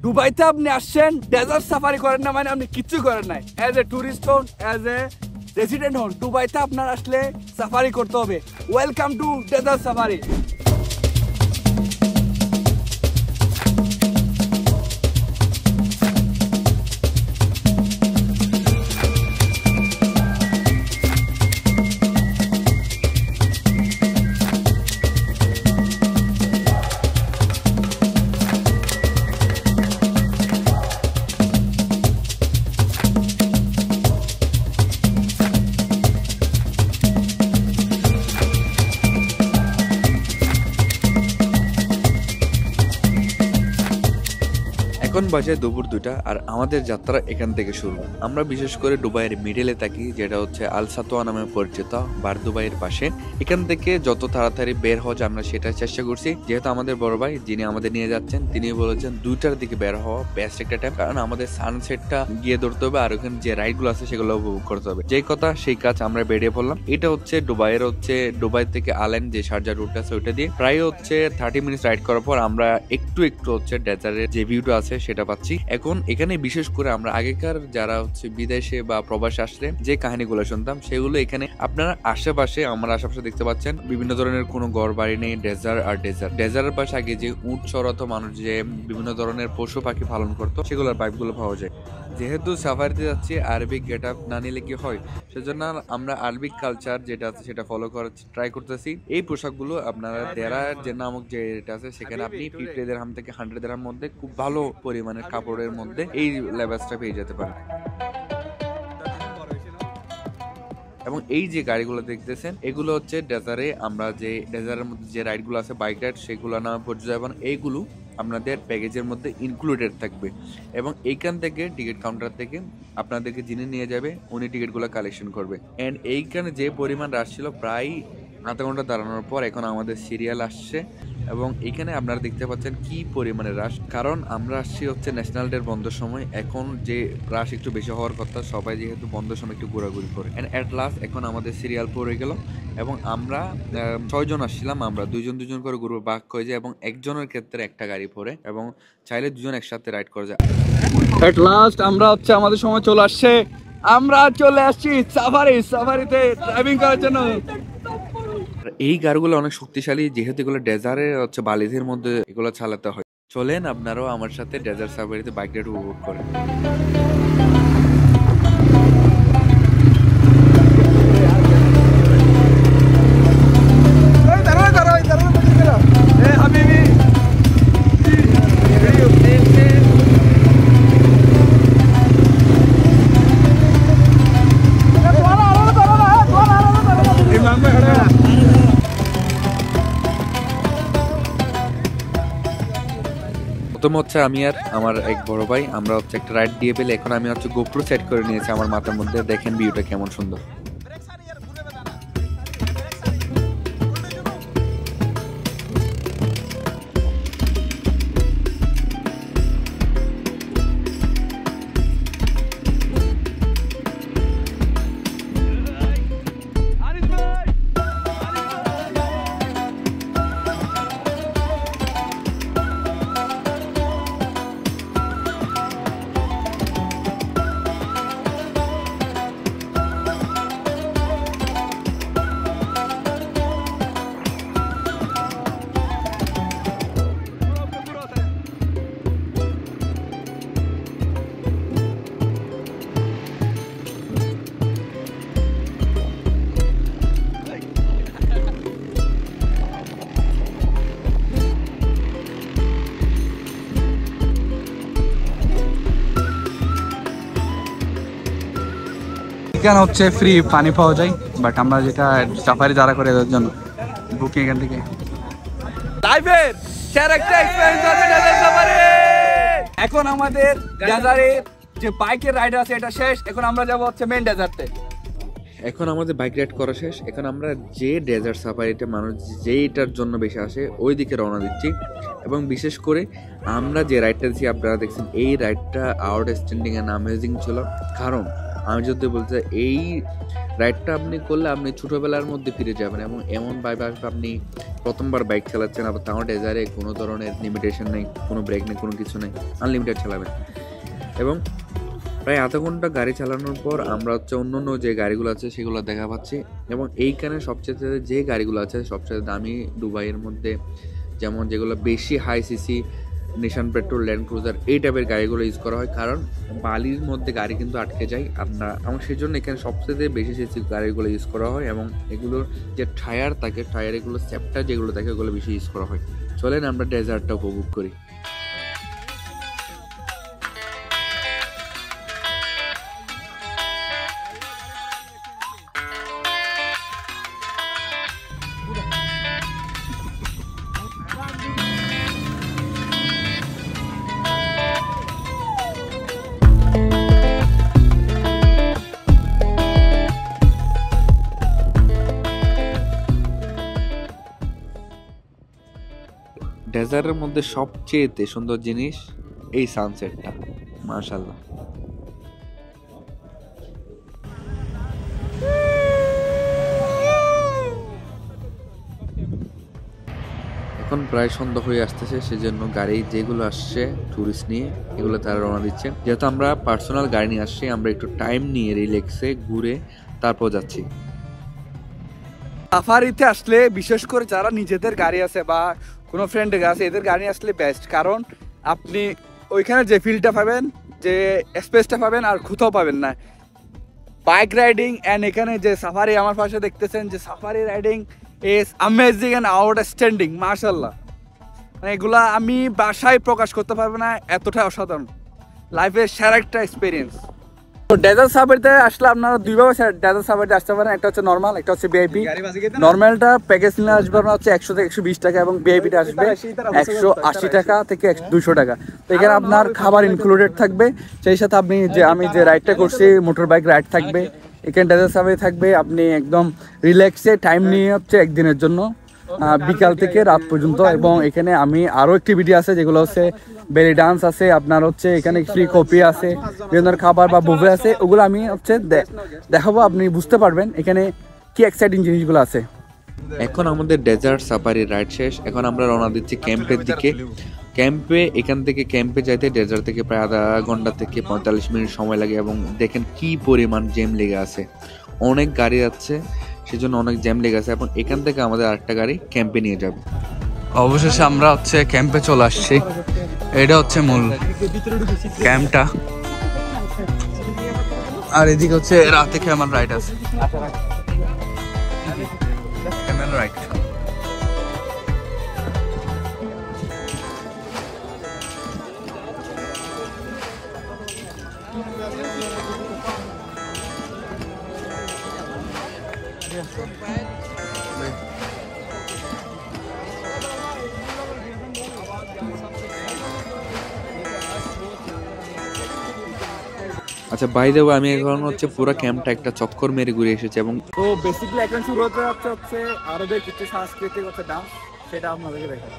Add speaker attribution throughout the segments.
Speaker 1: দুবাইতে আপনি আসছেন ডেজার্ট সাফারি করেন না মানে আপনি কিচ্ছু করেন নাই। অ্যাজ এ টুরিস্ট হন, অ্যাজ এ রেসিডেন্ট হন, দুবাইতে আপনার আসলে সাফারি করতে হবে। Welcome to desert safari.
Speaker 2: এখন বাজে দুপুর 2টা আর আমাদের যাত্রা এখান থেকে শুরু। আমরা বিশেষ করে দুবাইয়ের মিডলে থাকি, যেটা হচ্ছে আল সাতোয়া নামে পরিচিত, বার দুবাইয়ের পাশে। এখান থেকে যত তাড়াতাড়ি বের হওয়া যায় আমরা সেটা চেষ্টা করছি। যেহেতু আমাদের বড় ভাই যিনি আমাদের নিয়ে যাচ্ছেন তিনি বলেছেন 2টার দিকে বের হওয়া বেস্ট একটা টাইম, কারণ আমাদের সানসেটটা গিয়ে ধরতে হবে আর ওখানে যে রাইড গুলো আছে সেগুলো উপভোগ করতে হবে। যেই কথা সেই কাজ, আমরা বেরিয়ে পড়লাম। এটা হচ্ছে দুবাই থেকে আলেন যে শারজা রুট আছে ওইটা দিয়ে প্রায় হচ্ছে 30 মিনিট রাইড করার পর আমরা একটু হচ্ছে ডেজার্টের যে ভিউটা আছে সেটা পাচ্ছি। এখন এখানে বিশেষ করে আমরা আগেকার যারা হচ্ছে বিদেশে বা প্রবাসে আসলে যে কাহিনীগুলো শুনতাম সেগুলো এখানে আপনারা আশেপাশে দেখতে পাচ্ছেন। বিভিন্ন ধরনের কোনো ঘর বাড়ি নেই, ডেজার্টের পাশে আগে যে উট চড়াতো মানুষ, যে বিভিন্ন ধরনের পশু পাখি পালন করতো, সেগুলোর পাইপগুলো পাওয়া যায়। যেহেতু সাফারিতে যাচ্ছি আরবিক গেট আপ না নিলে কি হয়, সেজন্য আমরা আরবিক কালচার যেটা আছে সেটা ফলো করার ট্রাই করতেছি। এই পোশাকগুলো আপনারা দেরার যে নামক যে এটা আছে সেখানে আপনি 50 দিরহাম থেকে 100 দিরহাম মধ্যে খুব ভালো পরিমাণের কাপড়ের মধ্যে এই লেবাসটা পেয়ে যেতে পারেন। এবং এই যে গাড়িগুলো দেখতেছেন এগুলো হচ্ছে ডেজার্টে আমরা যে ডেজার্টের মধ্যে যে রাইড গুলো আছে, বাইক রাইড, সেগুলো নামে পরিচিত। এবং এইগুলো আপনাদের প্যাকেজের মধ্যে ইনক্লুডেড থাকবে। এবং এইখান থেকে টিকিট কাউন্টার থেকে আপনাদেরকে যিনি নিয়ে যাবে উনি টিকিটগুলো কালেকশন করবে। এন্ড এইখানে যে পরিমাণ রাশ ছিল প্রায় আধা ঘন্টা দাঁড়ানোর পর এখন আমাদের সিরিয়াল আসছে। এবং এখানে আপনারা দেখতে পাচ্ছেন কি পরিমাণে রাশ, কারণ আমরা আসছি হচ্ছে ন্যাশনাল ডের বন্ধের সময়। এখন যে রাশ একটু বেশি হওয়ার কথা, সবাই যেহেতু বন্ধের সময় একটু ঘোরাঘুরি করে। এন্ড এট লাস্ট এখন আমাদের সিরিয়াল পড়ে গেল এবং আমরা 6 জন আসছিলাম, আমরা দুজন করে গ্রুপে ভাগ হয়ে যায় এবং একজনের ক্ষেত্রে একটা গাড়ি পড়ে এবং চাইলে দুজন একসাথে রাইড করা যায়।
Speaker 1: এট লাস্ট আমরা হচ্ছে আমাদের সময় চলে আসছে, আমরা চলে আসছি সাফারিতে ড্রাইভিং করার জন্য।
Speaker 2: এই গাড়িগুলো অনেক শক্তিশালী, যেহেতু এগুলো ডেজার্টে হচ্ছে বালিদের মধ্যে এগুলো চালাতে হয়। চলেন আপনারাও আমার সাথে ডেজার্ট সাফারিতে বাইক রাইড উপভোগ করেন। প্রথম হচ্ছে আমি আর আমার এক বড় ভাই, আমরা হচ্ছে একটা রাইড দিয়ে পেলে এখন আমি হচ্ছে গোপ্রো সেট করে নিয়েছি আমার মাথার মধ্যে। দেখেন ভিউটা কেমন সুন্দর।
Speaker 1: এখানে হচ্ছে ফ্রি পানি পাওয়া যায়, বাট আমরা যেটা সাফারি যারা করে এদের জন্য বুকিং এখান থেকে লাইভের শেয়ার একটা এক্সপেরিয়েন্স হবে ডেজার্ট সাফারি। এখন আমাদের ডেজার্টের যে বাইকের রাইড আছে এটা শেষ, এখন আমরা যাব হচ্ছে মেইন ডেজার্টে।
Speaker 2: এখন আমাদের বাইক রাইড করা শেষ, এখন আমরা যে ডেজার্ট সাফারিতে মানুষ যেইটার জন্য বেশি আসে ওই দিকে রওনা দিচ্ছি। এবং বিশেষ করে আমরা যে রাইডটা দিচ্ছি আপনারা দেখছেন এই রাইডটা আউটস্ট্যান্ডিং এন্ড অ্যামেজিং ছিল, কারণ আমি যদি বলতে এই রাইডটা আপনি করলে আপনি ছোটোবেলার মধ্যে ফিরে যাবেন এবং এমন ভাবে আসবে আপনি প্রথমবার বাইক চালাচ্ছেন, আবার তাও ডেজারে কোনো ধরনের লিমিটেশন নেই, কোনো ব্রেক নেই, কোনো কিছু নেই, আনলিমিটেড চালাবেন। এবং প্রায় আধা ঘন্টা গাড়ি চালানোর পর আমরা হচ্ছে অন্য অন্য যে গাড়িগুলো আছে সেগুলো দেখা পাচ্ছি। এবং এইখানে সবচেয়ে যে গাড়িগুলো আছে সবচেয়ে দামি দুবাইয়ের মধ্যে, যেমন যেগুলো বেশি হাই সিসি, নিশান পেট্রোল, ল্যান্ড ক্রুজার, এই টাইপের গাড়িগুলো ইউজ করা হয়, কারণ বালির মধ্যে গাড়ি কিন্তু আটকে যায় আপনার। এবং সেই জন্য এখানে সবচেয়ে বেশি সিসি গাড়িগুলো ইউজ করা হয় এবং এগুলোর যে টায়ার থাকে, টায়ার এগুলো চ্যাপ্টার যেগুলো থাকে ওগুলো বেশি ইউজ করা হয়। চলেন আমরা ডেজার্টটা উপভোগ করি। ডেজার্টের মধ্যে সবচেয়ে সুন্দর জিনিস এই সানসেটটা, মাশাআল্লাহ। এখন প্রায় সন্ধ্যা হয়ে আসতেছে, সেজন্য গাড়ি যেগুলো আসছে ট্যুরিস্ট নিয়ে এগুলো তারা রওনা দিচ্ছে। যেহেতু আমরা পার্সোনাল গাড়ি নিয়ে আসছি, আমরা একটু টাইম নিয়ে রিল্যাক্সে ঘুরে তারপর যাচ্ছি।
Speaker 1: সাফারিতে আসলে বিশেষ করে যারা নিজেদের গাড়ি আছে বা কোনো ফ্রেন্ডের আছে, এদের গাড়ি আসলে বেস্ট, কারণ আপনি ওইখানে যে ফিলটা পাবেন, যে স্পেসটা পাবেন আর কোথাও পাবেন না। বাইক রাইডিং অ্যান্ড এখানে যে সাফারি আমার পাশে দেখতেছেন, যে safari riding is amazing and outstanding, মাশাআল্লাহ। মানে এগুলা আমি বাসায় প্রকাশ করতে পারবো না, এতটা অসাধারণ, লাইফের সেরা একটা এক্সপিরিয়েন্স। তো ডেজার্ট সাফারিতে আসলে আপনারা দুইভাবে ডেজার্ট সাফারিতে আসতে পারেন, একটা হচ্ছে নর্মাল, একটা হচ্ছে ভিআইপি। নর্মালটা প্যাকেজ নিয়ে আসবে আপনার হচ্ছে 100 থেকে 120 টাকা এবং ভিআইপিটা আসবে 180 টাকা থেকে 200 টাকা। তো এখানে আপনার খাবার ইনক্লুডেড থাকবে, সেই সাথে আপনি আমি যে রাইডটা করছি মোটর বাইক রাইড থাকবে, এখানে ডেজার্ট সাফারি থাকবে। আপনি একদম রিল্যাক্সে টাইম নিয়ে হচ্ছে একদিনের জন্য বিকাল থেকে রাত পর্যন্ত। এবং এখানে আমি আরও অ্যাক্টিভিটি আছে যেগুলো হচ্ছে বেলি ডান্স আছে, আপনার হচ্ছে এখানে ফ্রি কফি আছে, বিভিন্ন খাবার বা বুফে আছে, ওগুলো আমি হচ্ছে দেখাবো, আপনি বুঝতে পারবেন এখানে কি এক্সাইটিং জিনিসগুলো আছে।
Speaker 2: এখন আমাদের ডেজার্ট সাফারি রাইড শেষ, এখন আমরা রওনা দিচ্ছি ক্যাম্পের দিকে। এখান থেকে ক্যাম্পে যাইতে ডেজার্ট থেকে প্রায় আধা ঘন্টা থেকে 45 মিনিট সময় লাগে। এবং দেখেন কি পরিমাণ জ্যাম লেগে আছে, অনেক গাড়ি যাচ্ছে, সেজন্য অনেক জ্যাম লেগে আছে। এবং এখান থেকে আমাদের আরেকটা গাড়ি ক্যাম্পে নিয়ে যাবে।
Speaker 1: অবশেষে আমরা হচ্ছে ক্যাম্পে চলে আসছি, এটা হচ্ছে মূল ক্যাম্পটা। আর এদিকে হচ্ছে রাতে ক্যামেল রাইড আছে, ক্যামেল রাইড।
Speaker 2: আচ্ছা, বাই দ্য ওয়ে, আমি এখন হচ্ছে পুরো ক্যাম্পটা একটা চক্কর মেরে ঘুরে এসেছি। এবং
Speaker 1: তো বেসিক্যালি এখন শুরু হতে যাচ্ছে হচ্ছে আরবের কিছু সাংস্কৃতিক হচ্ছে ডান্স, সেটা আপনাদেরকে দেখাবো।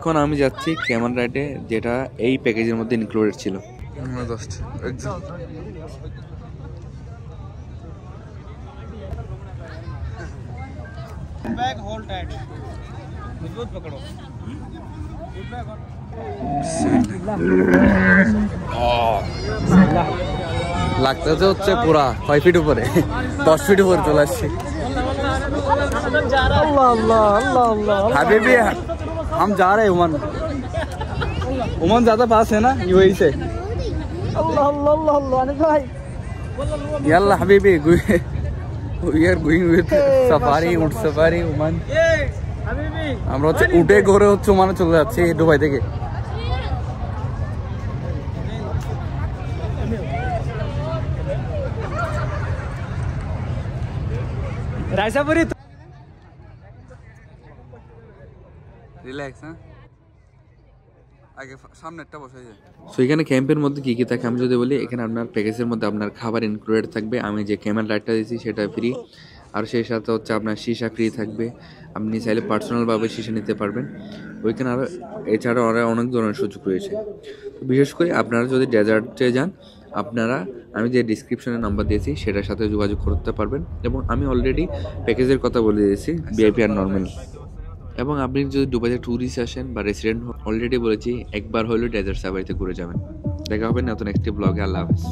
Speaker 2: এখন আমি যাচ্ছি ক্যামেল রাইডে, যেটা এই প্যাকেজের মধ্যে ইনক্লুডেড ছিল।
Speaker 1: লাগতেছে হচ্ছে পুরা 6 ফিট উপরে, 10 ফিট উপরে চলে আসছে। हाबीबी हम जा रहे हैं उमन, उमन ज्यादा पास है ना यूएई से।
Speaker 3: अल्लाह अल्लाह अल्लाह अल्लाह भाई
Speaker 1: Yalla habibi, we are going with safari, উট safari, Oman. আমরা হচ্ছে উটে করে হচ্ছে ওমানে চলে যাচ্ছি দুবাই থেকে। রাইসাপুরি রিল্যাক্স, হ্যাঁ আগে সামনে একটা বসে যায়।
Speaker 2: সো এখানে ক্যাম্পের মধ্যে কী কী থাকে আমি যদি বলি, এখানে আপনার প্যাকেজের মধ্যে আপনার খাবার ইনক্লুডেড থাকবে, আমি যে ক্যামেল রাইডটা দিয়েছি সেটা ফ্রি, আর সেই সাথে হচ্ছে আপনার সীসা ফ্রি থাকবে, আপনি চাইলে পার্সোনালভাবে সীসা নিতে পারবেন ওইখানে। আরও এছাড়াও আরও অনেক ধরনের সুযোগ রয়েছে। বিশেষ করে আপনারা যদি ডেজার্টে যান, আপনারা আমি যে ডিসক্রিপশনে নাম্বার দিয়েছি সেটার সাথে যোগাযোগ করতে পারবেন, এবং আমি অলরেডি প্যাকেজের কথা বলে দিয়েছি ভিআইপি আর নর্মাল। এবং আপনি যদি দুবাইতে ট্যুরিস্ট আসেন বা রেসিডেন্ট অলরেডি বলেছি একবার হলেও ডেজার্ট সাফারিতে ঘুরে যাবেন। দেখা হবে নতুন একটি ব্লগে। আল্লাহ হাফেজ।